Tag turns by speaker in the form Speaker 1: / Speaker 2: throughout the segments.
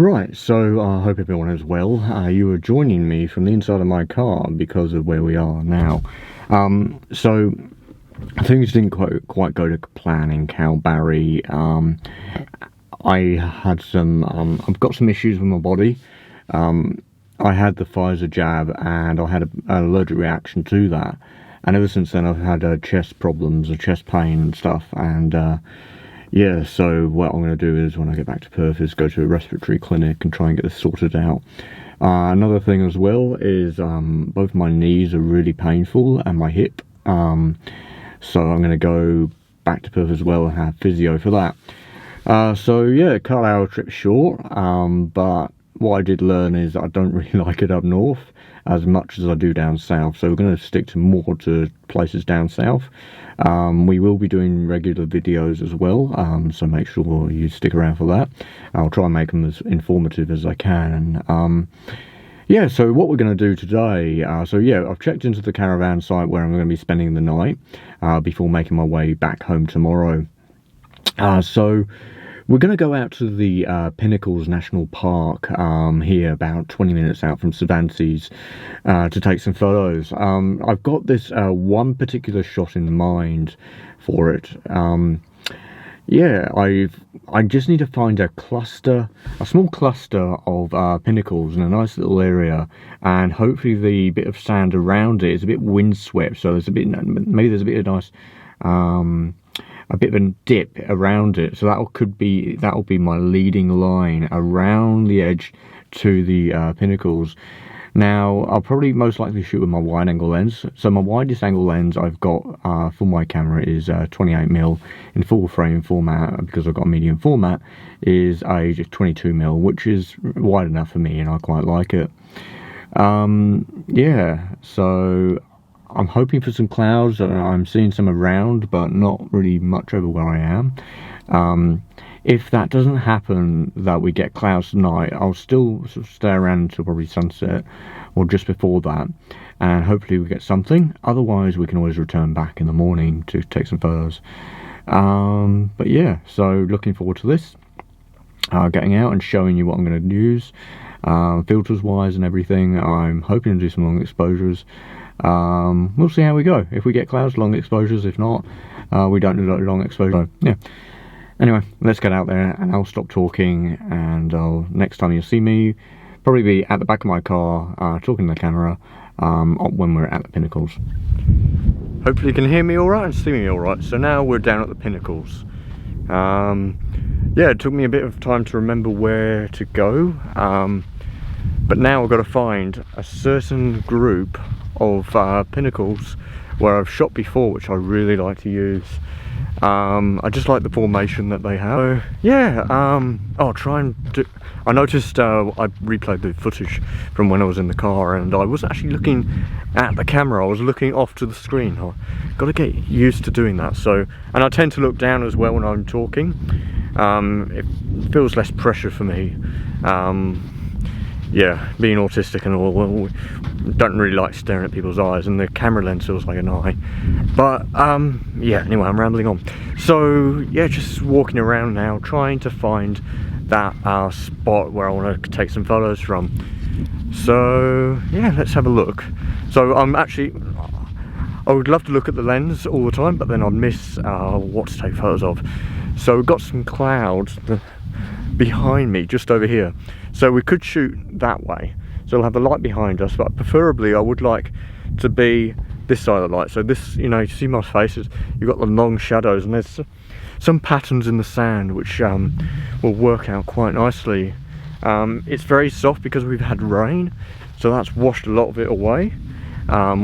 Speaker 1: Right, so I hope everyone is well. You are joining me from the inside of my car because of where we are now. So things didn't quite go to plan in Calbarry. I had some, I've got some issues with my body. I had the Pfizer jab and I had an allergic reaction to that. And ever since then I've had chest problems, chest pain and stuff. And yeah, so what I'm going to do is when I get back to Perth is go to a respiratory clinic and try and get this sorted out. Another thing as well is both my knees are really painful and my hip. So I'm going to go back to Perth as well and have physio for that. So yeah, cut our trip short, but what I did learn is I don't really like it up north as much as I do down south, so we're going to stick to more to places down south. We will be doing regular videos as well, so make sure you stick around for that. I'll try and make them as informative as I can. Yeah, so what we're going to do today, so yeah, I've checked into the caravan site where I'm going to be spending the night before making my way back home tomorrow. So we're going to go out to the Pinnacles National Park here, about 20 minutes out from Cervantes, to take some photos. I've got this one particular shot in mind for it. Yeah, I just need to find a small cluster of pinnacles in a nice little area, and hopefully the bit of sand around it is a bit windswept, so there's a bit, maybe there's a bit of nice, a bit of a dip around it, so that'll be my leading line around the edge to the pinnacles. Now I'll probably most likely shoot with my wide angle lens. So my widest angle lens I've got for my camera is 28mm in full frame format, because I've got a medium format, is a 22mm, which is wide enough for me and I quite like it. Yeah, so I'm hoping for some clouds. I'm seeing some around, but not really much over where I am. If that doesn't happen, that we get clouds tonight, I'll still sort of stay around until probably sunset or just before that, and hopefully we get something. Otherwise we can always return back in the morning to take some photos. But yeah, so looking forward to this, getting out and showing you what I'm going to use, filters wise and everything. I'm hoping to do some long exposures. We'll see how we go. If we get clouds, long exposures. If not, we don't do long exposure. So, yeah. Anyway, let's get out there and I'll stop talking, and next time you'll see me probably be at the back of my car talking to the camera when we're at the Pinnacles. Hopefully you can hear me alright and see me alright. So now we're down at the Pinnacles. Yeah, it took me a bit of time to remember where to go, but now I've got to find a certain group of pinnacles where I've shot before, which I really like to use. I just like the formation that they have. So, yeah, I'll try and do. I noticed I replayed the footage from when I was in the car, and I wasn't actually looking at the camera. I was looking off to the screen. I've got to get used to doing that. So, and I tend to look down as well when I'm talking. It feels less pressure for me. Yeah, being autistic and all, don't really like staring at people's eyes, and the camera lens feels like an eye. But yeah, anyway, I'm rambling on. So yeah, just walking around now, trying to find that spot where I want to take some photos from. So yeah, let's have a look. So I would love to look at the lens all the time, but then I'd miss what to take photos of. So we've got some clouds behind me just over here, so we could shoot that way, so we'll have the light behind us, but preferably I would like to be this side of the light. So this, you know, you see my faces, you've got the long shadows, and there's some patterns in the sand which will work out quite nicely. It's very soft because we've had rain, so that's washed a lot of it away,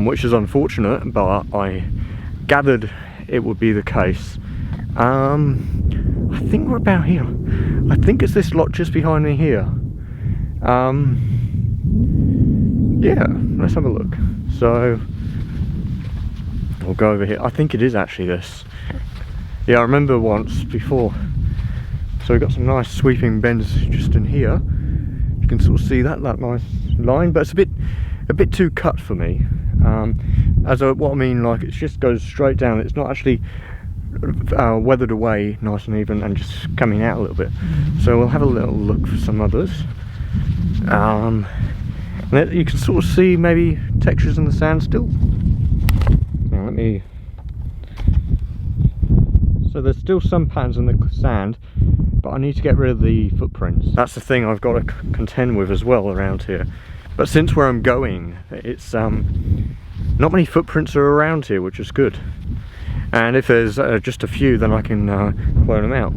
Speaker 1: which is unfortunate, but I gathered it would be the case. I think we're about here. I think it's this lot just behind me here. Yeah, let's have a look. So we'll go over here. I think it is actually this. Yeah, I remember once before. So we've got some nice sweeping bends just in here. You can sort of see that nice line, but it's a bit too cut for me. What I mean, like, it just goes straight down. It's not actually weathered away nice and even and just coming out a little bit. So we'll have a little look for some others. And you can sort of see maybe textures in the sand still. Now let me... So there's still some patterns in the sand, but I need to get rid of the footprints. That's the thing I've got to contend with as well around here. But since where I'm going, it's not many footprints are around here, which is good. And if there's just a few, then I can clone them out.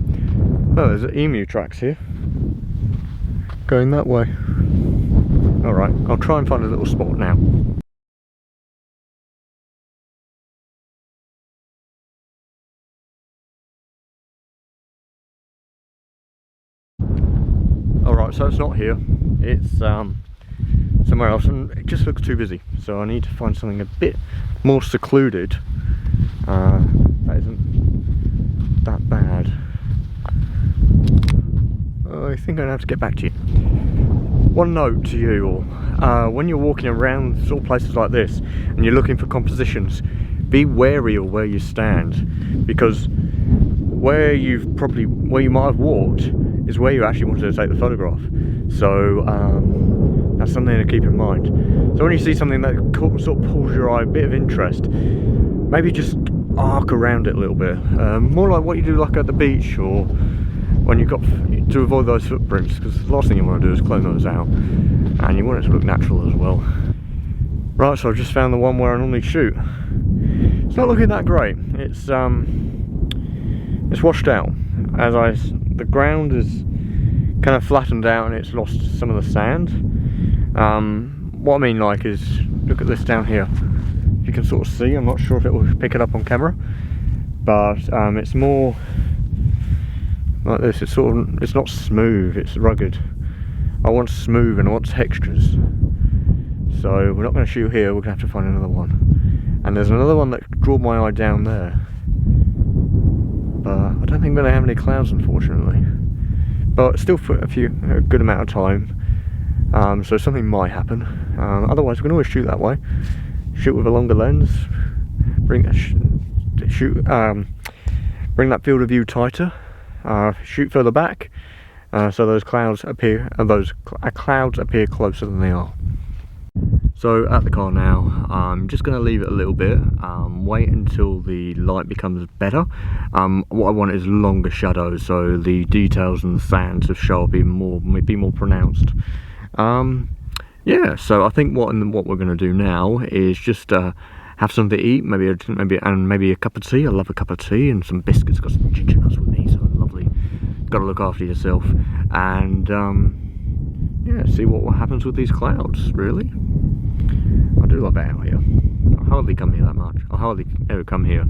Speaker 1: Oh, there's emu tracks here. Going that way. Alright, I'll try and find a little spot now. Alright, so it's not here. It's somewhere else, and it just looks too busy. So I need to find something a bit more secluded. That isn't that bad. I think I'm going to have to get back to you. One note to you all, when you're walking around sort of places like this and you're looking for compositions, be wary of where you stand, because where you might have walked is where you actually wanted to take the photograph. So that's something to keep in mind. So when you see something that sort of pulls your eye, a bit of interest, maybe just arc around it a little bit, more like what you do like at the beach, or when you've got to avoid those footprints, because the last thing you want to do is clone those out, and you want it to look natural as well. Right, so I've just found the one where I normally shoot. It's not looking that great. It's washed out. The ground is kind of flattened out and it's lost some of the sand. What I mean like is, look at this down here. You can sort of see, I'm not sure if it will pick it up on camera, but it's more like this. It's not smooth, it's rugged. I want smooth and I want textures. So we're not going to shoot here, we're going to have to find another one. And there's another one that drew my eye down there, but I don't think we're going to have any clouds, unfortunately. But still for a good amount of time, so something might happen. Otherwise we can always shoot that way. Shoot with a longer lens, bring that field of view tighter, shoot further back, so those clouds appear closer than they are. So at the car now, I'm just going to leave it a little bit, wait until the light becomes better. What I want is longer shadows, so the details and the sands of show be more pronounced. Yeah, so I think what we're going to do now is just have something to eat, maybe a cup of tea. I love a cup of tea and some biscuits. Got some ginger nuts with me, so lovely. Got to look after yourself, and yeah, see what happens with these clouds. Really, I do love it out here. I hardly come here that much. I hardly ever come here.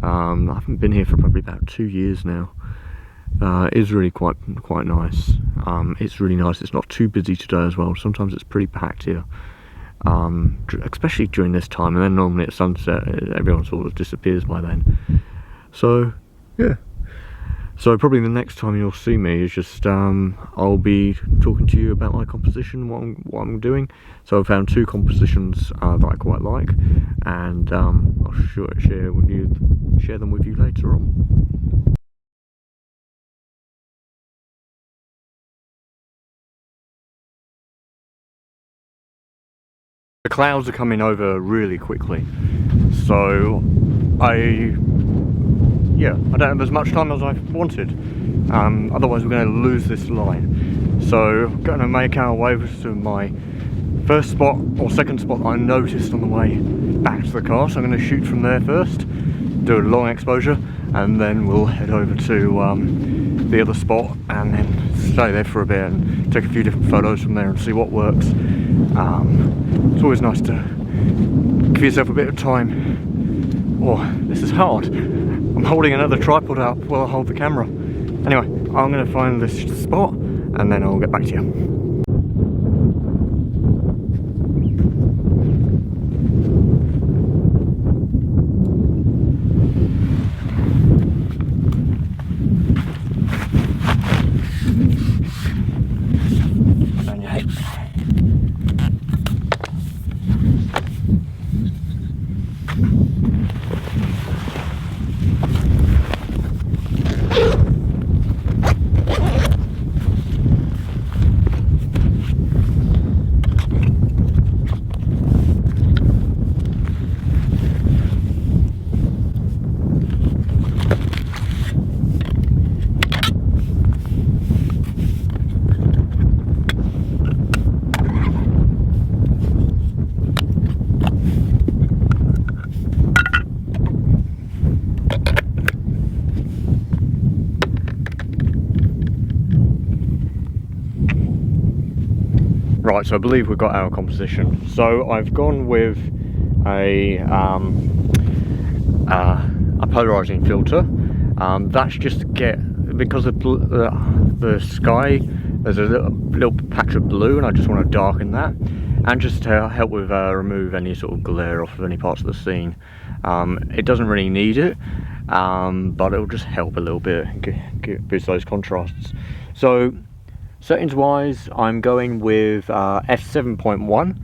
Speaker 1: I haven't been here for probably about 2 years now. It's really quite nice. It's really nice. It's not too busy today as well. Sometimes it's pretty packed here, especially during this time, and then normally at sunset everyone sort of disappears by then. So yeah, so probably the next time you'll see me is just I'll be talking to you about my composition, what I'm doing. So I found 2 compositions that I quite like, and I'll share them with you later on. The clouds are coming over really quickly, so I don't have as much time as I wanted. Otherwise we're going to lose this line. So I'm going to make our way to my first spot or second spot that I noticed on the way back to the car. So I'm going to shoot from there first, do a long exposure, and then we'll head over to the other spot and then stay there for a bit and take a few different photos from there and see what works. It's always nice to give yourself a bit of time. Oh, this is hard. I'm holding another tripod up while I hold the camera. Anyway, I'm going to find this spot and then I'll get back to you. Right, so I believe we've got our composition. So I've gone with a polarizing filter. That's just to get, because of the sky, there's a little patch of blue, and I just want to darken that, and just to help with remove any sort of glare off of any parts of the scene. It doesn't really need it, but it'll just help a little bit, boost those contrasts. So settings wise, I'm going with f7.1.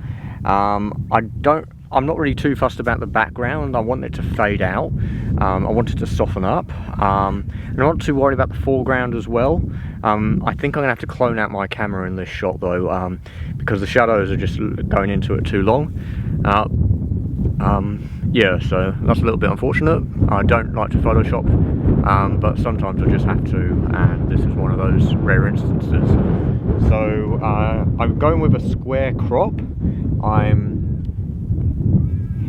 Speaker 1: I'm not really too fussed about the background. I want it to fade out. I want it to soften up. And I'm not too worried about the foreground as well. I think I'm gonna have to clone out my camera in this shot though, because the shadows are just going into it too long. Yeah, so that's a little bit unfortunate. I don't like to Photoshop, but sometimes I just have to, and this is one of those rare instances. So I'm going with a square crop. I'm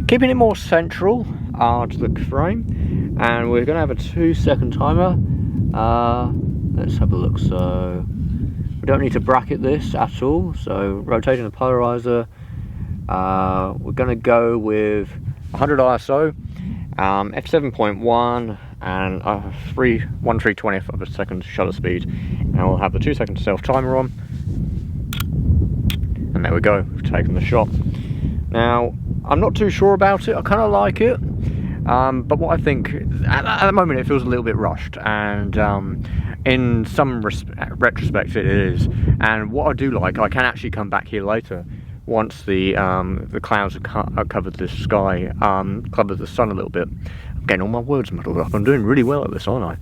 Speaker 1: keeping it more central to the frame, and we're going to have a 2-second timer. Let's have a look. So we don't need to bracket this at all. So rotating the polarizer, we're going to go with 100 ISO, f7.1, and 1/320th of a second shutter speed, and we'll have the 2-second self timer on, and there we go, we've taken the shot. Now I'm not too sure about it. I kind of like it, but what I think at the moment, it feels a little bit rushed, and in some retrospect it is. And what I do like, I can actually come back here later once the clouds have covered the sky, covered the sun a little bit. I'm getting all my words muddled up. I'm doing really well at this, aren't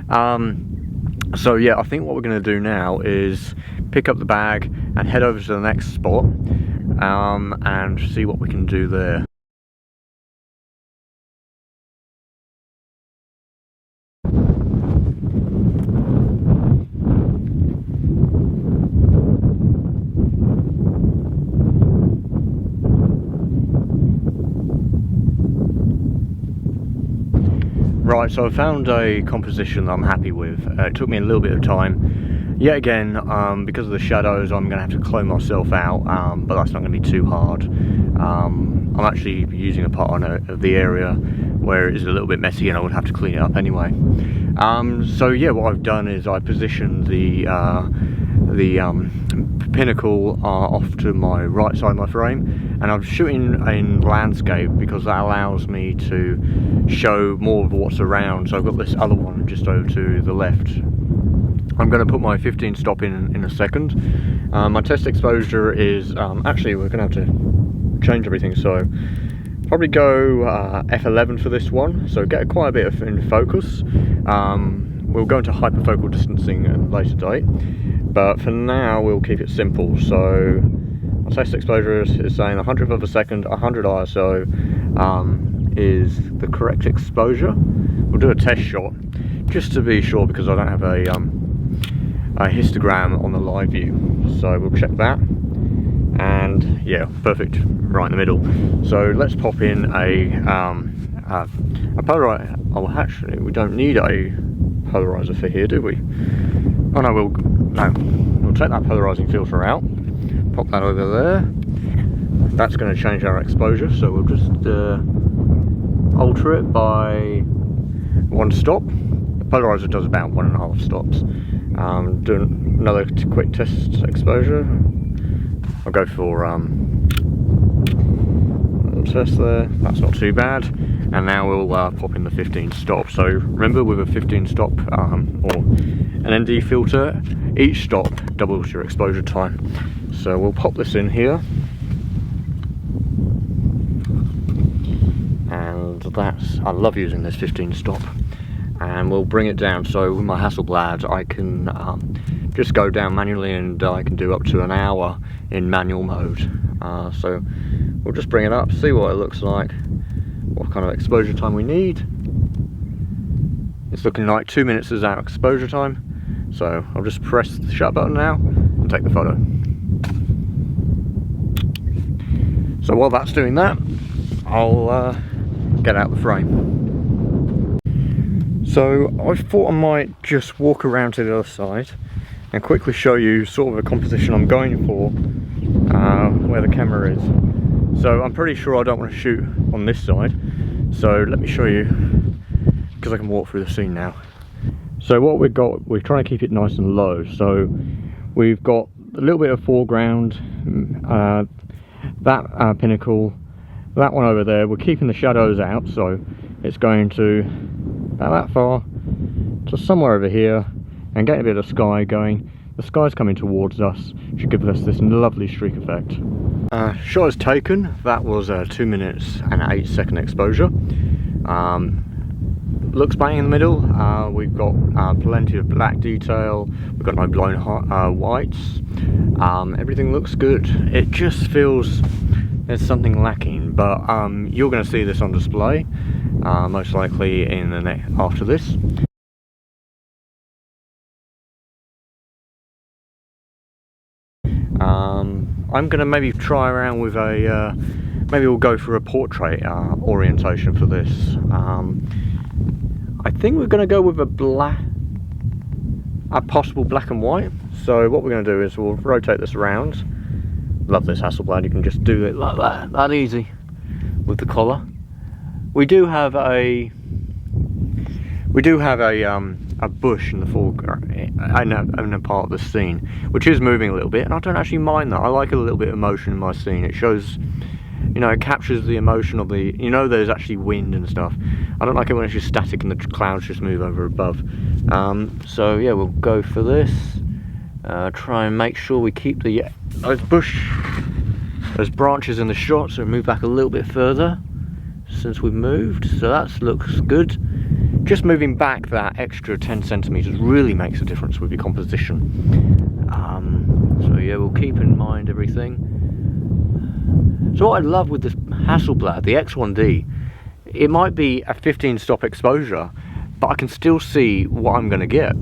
Speaker 1: I? So yeah, I think what we're going to do now is pick up the bag and head over to the next spot, and see what we can do there. Right, so I found a composition that I'm happy with. It took me a little bit of time. Yet again, because of the shadows, I'm going to have to clone myself out, but that's not going to be too hard. I'm actually using a part of the area where it is a little bit messy, and I would have to clean it up anyway. So yeah, what I've done is I positioned the pinnacle off to my right side of my frame, and I'm shooting in landscape because that allows me to show more of what's around. So I've got this other one just over to the left. I'm going to put my 15 stop in a second. My test exposure is actually, we're going to have to change everything, so probably go f11 for this one, so get quite a bit of in focus. We'll go into hyperfocal distancing at a later date, but for now we'll keep it simple. So my test exposure is saying 100th of a second, 100 ISO is the correct exposure. We'll do a test shot just to be sure, because I don't have a histogram on the live view, so we'll check that. And yeah, perfect, right in the middle. So let's pop in a polarizer. Oh, actually, we don't need a polarizer for here, do we? Oh no, we'll take that polarizing filter out, pop that over there. That's going to change our exposure, so we'll just alter it by 1 stop. The polarizer does about 1.5 stops. Do another quick test exposure. I'll go for a little test there. That's not too bad. And now we'll pop in the 15 stop. So remember, with a 15 stop or an ND filter, each stop doubles your exposure time. So we'll pop this in here, and that's, I love using this 15 stop. And we'll bring it down, so with my Hasselblad I can just go down manually, and I can do up to an hour in manual mode. So we'll just bring it up, see what it looks like, what kind of exposure time we need. It's looking like 2 minutes is our exposure time, so I'll just press the shutter button now and take the photo. So while that's doing that, I'll get out the frame. So I thought I might just walk around to the other side and quickly show you sort of a composition I'm going for where the camera is. So I'm pretty sure I don't want to shoot on this side. So let me show you, because I can walk through the scene now. So what we've got, we're trying to keep it nice and low. So we've got a little bit of foreground, that pinnacle, that one over there. We're keeping the shadows out, so it's going to about that far to somewhere over here, and getting a bit of sky going. The sky's coming towards us, should give us this lovely streak effect. Shot is taken. That was a 2 minutes and 8 second exposure. Looks bang in the middle. We've got plenty of black detail. We've got no blown whites. Everything looks good. It just feels there's something lacking, but you're going to see this on display, most likely in the after this. I'm going to maybe try around with a, maybe we'll go for a portrait orientation for this. I think we're going to go with a possible black and white. So what we're going to do is we'll rotate this around. Love this Hasselblad, you can just do it like that easy with the collar. We do have a bush in the foreground, in a part of the scene, which is moving a little bit, and I don't actually mind that. I like a little bit of motion in my scene. It shows, you know, it captures the emotion of the, you know, there's actually wind and stuff. I don't like it when it's just static and the clouds just move over above. So yeah, we'll go for this. Try and make sure we keep those branches in the shot, so move back a little bit further since we've moved. So that looks good. Just moving back that extra 10 centimeters really makes a difference with your composition. So yeah, we'll keep in mind everything. So what I love with this Hasselblad, the X1D, it might be a 15 stop exposure, but I can still see what I'm going to get,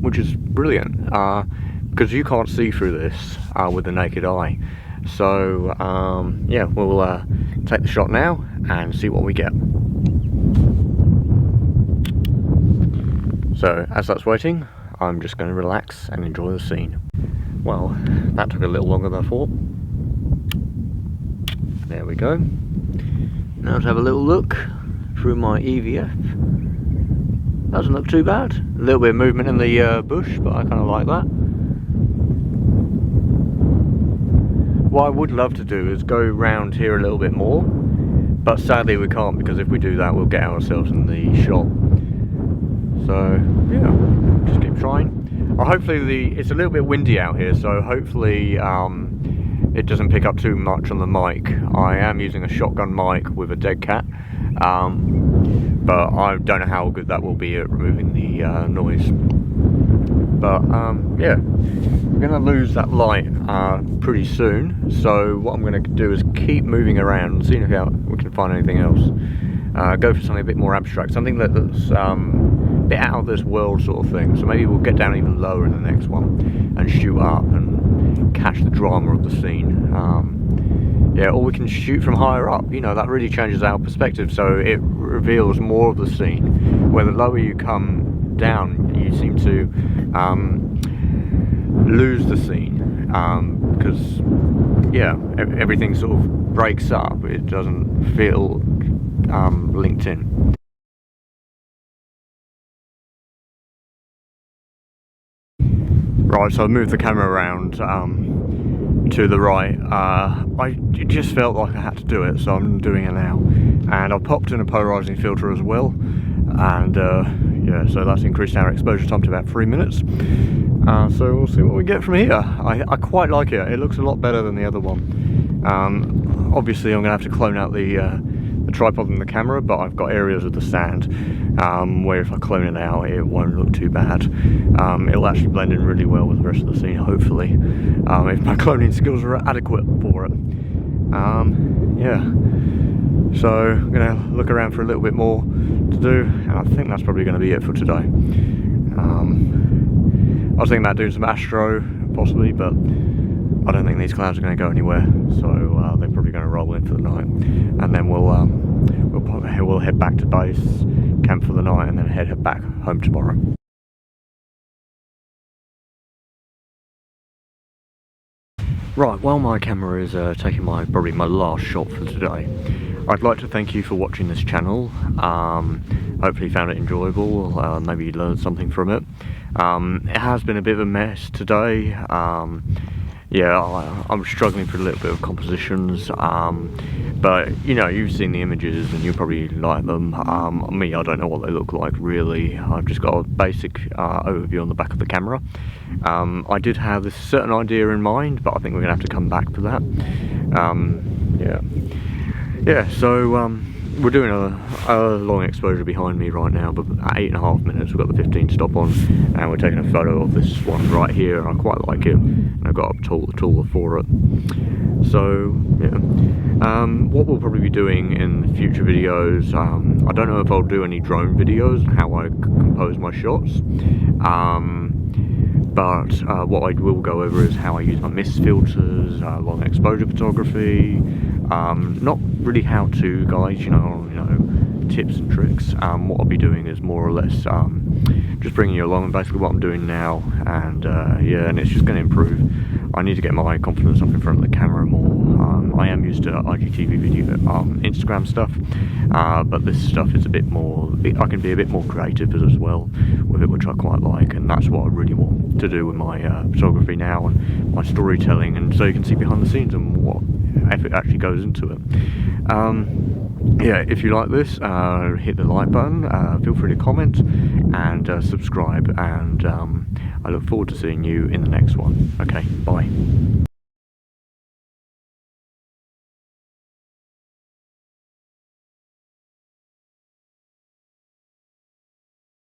Speaker 1: which is brilliant, because you can't see through this with the naked eye. So yeah, we'll take the shot now and see what we get. So as that's waiting, I'm just going to relax and enjoy the scene. Well, that took a little longer than I thought. There we go. Now to have a little look through my EVF. Doesn't look too bad. A little bit of movement in the bush, but I kind of like that. What I would love to do is go round here a little bit more, but sadly we can't, because if we do that we'll get ourselves in the shot. So yeah, just keep trying. Hopefully it's a little bit windy out here, so hopefully it doesn't pick up too much on the mic. I am using a shotgun mic with a dead cat, but I don't know how good that will be at removing the noise. But yeah, we're going to lose that light pretty soon, so what I'm going to do is keep moving around and seeing if we can find anything else. Go for something a bit more abstract, something that's a bit out of this world sort of thing. So maybe we'll get down even lower in the next one and shoot up and catch the drama of the scene. Yeah, or we can shoot from higher up, you know, that really changes our perspective, so it reveals more of the scene. Where the lower you come down, you seem to lose the scene, because yeah, everything sort of breaks up. It doesn't feel linked in. Right, so I moved the camera around to the right. It just felt like I had to do it, so I'm doing it now. And I've popped in a polarizing filter as well, and yeah, so that's increased our exposure time to about 3 minutes. So we'll see what we get from here. I quite like it. It looks a lot better than the other one. Obviously I'm going to have to clone out the tripod and the camera, but I've got areas of the stand where if I clone it out it won't look too bad. It'll actually blend in really well with the rest of the scene, hopefully, if my cloning skills are adequate for it. Yeah, so I'm going to look around for a little bit more to do, and I think that's probably going to be it for today. I was thinking about doing some astro possibly, but I don't think these clouds are going to go anywhere, so they're probably going to roll in for the night, and then we'll head back to base, camp for the night, and then head back home tomorrow. Right, while my camera is taking probably my last shot for today, I'd like to thank you for watching this channel. Hopefully you found it enjoyable, maybe you learned something from it. It has been a bit of a mess today. Yeah, I'm struggling for a little bit of compositions, but you know, you've seen the images and you probably like them. Me, I don't know what they look like really. I've just got a basic overview on the back of the camera. I did have this certain idea in mind, but I think we're gonna have to come back to that. Yeah, so we're doing a long exposure behind me right now, but at 8.5 minutes we've got the 15 stop on, and we're taking a photo of this one right here, and I quite like it, and I've got a tool for it. So yeah, what we'll probably be doing in future videos, I don't know if I'll do any drone videos and how I compose my shots, but what I will go over is how I use my mist filters, long exposure photography, not really how-to guides, you know, tips and tricks. What I'll be doing is more or less just bringing you along basically what I'm doing now, and yeah, and it's just going to improve. I need to get my confidence up in front of the camera more. I am used to IGTV video, Instagram stuff, but this stuff is a bit more, I can be a bit more creative as well with it, which I quite like, and that's what I really want to do with my photography now and my storytelling, and so you can see behind the scenes and what effort actually goes into it. Yeah, if you like this, hit the like button, feel free to comment and subscribe, and I look forward to seeing you in the next one. Okay, bye.